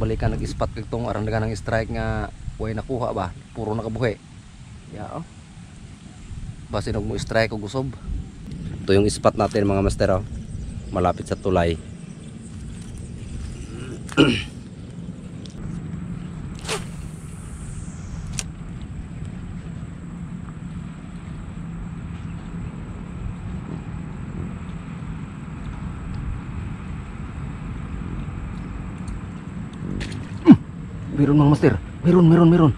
balikan nag-spot kagtong aron daga ng strike nga way nakuha ba puro nakabuhi ya oh. Base nog mo strike og usob. Ito yung spot natin mga master oh. Malapit sa tulay. Meron mga master, meron.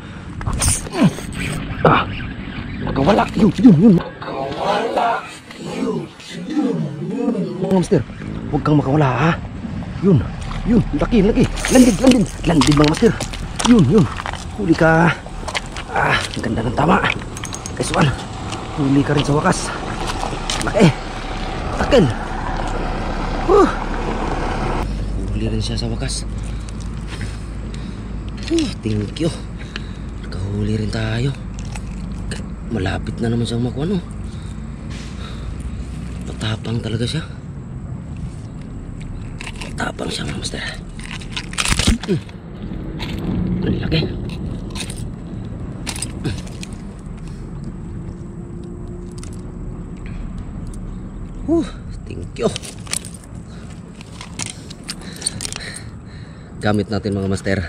Ah, magkawala, yun. Magkawala, yun. Mga master, huwag kang makawala ha. Yun, laki. Landid mga master. Yun, huli ka. Ah, ang ganda ng tama. Kaisuan, huli ka rin sa wakas. Laki, takil. Huli rin siya sa wakas. Thank you. Nakahuli rin tayo. Malapit na naman siyang makuha no. Patapang talaga siya. Patapang siya mga master. Ang laki. Thank you. Gamit natin mga master.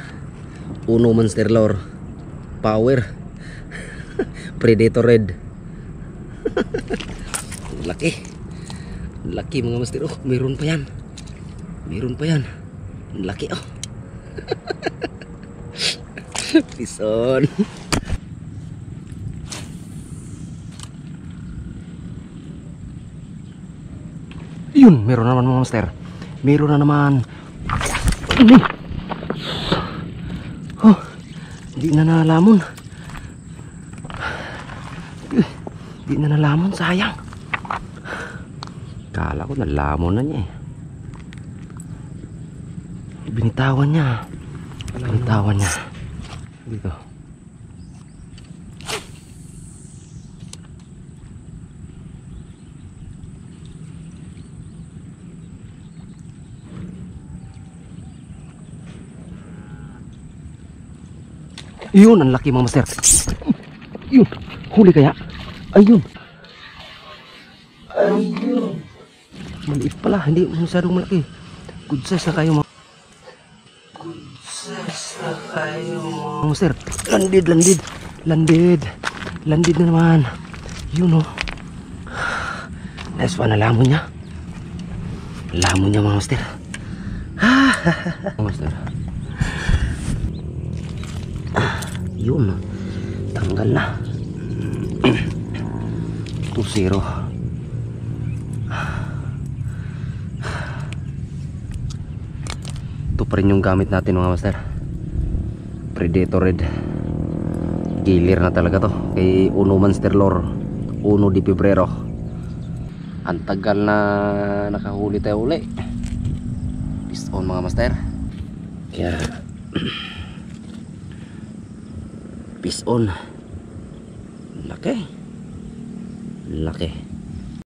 Uno Monster Lure Power Predator Red. Laki mga master. Oh, meron pa yan. Laki oh. Pison. Yun, meron naman mga master. Meron na naman. Ini. Oh, di na nalamon. Di na nalamon, sayang. Kala ko nalamon na niya eh. Binitawan niya. Dito. Yun, ang laki mga master. Yun, huli kaya? Ayun. Maliit pala, hindi masyadong malaki. Good size na kayo mga master. Landid na naman. Yun oh. Nice one na lamon niya. Mga master. Mga master. Yun, tanggal na. 2-0. Ito pa rin yung gamit natin mga master. Predator Red. Gilir na talaga to. Kay Uno Monster Lure, Uno di Pebrero. Ang tagal na nakahuli tayo uli. Peace on mga master. Yeah. Peace on. Laki.